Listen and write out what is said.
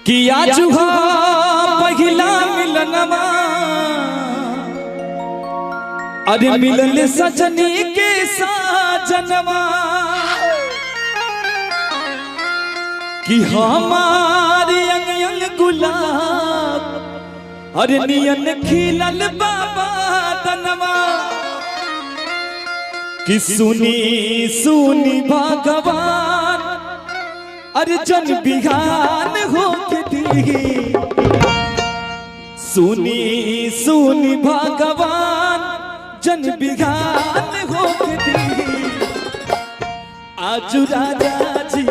कि आज पहिला मिलनमा अरे मिलल सजनी के साजनवा कि हमारे अंग अंग गुलाब अरे नियन खिलल बाबा तनवा कि सुनी सुनी भगवान अरे जन बिहान हो के दी सुनी सुनी भगवान जन बिहान हो के दी आज राजा जी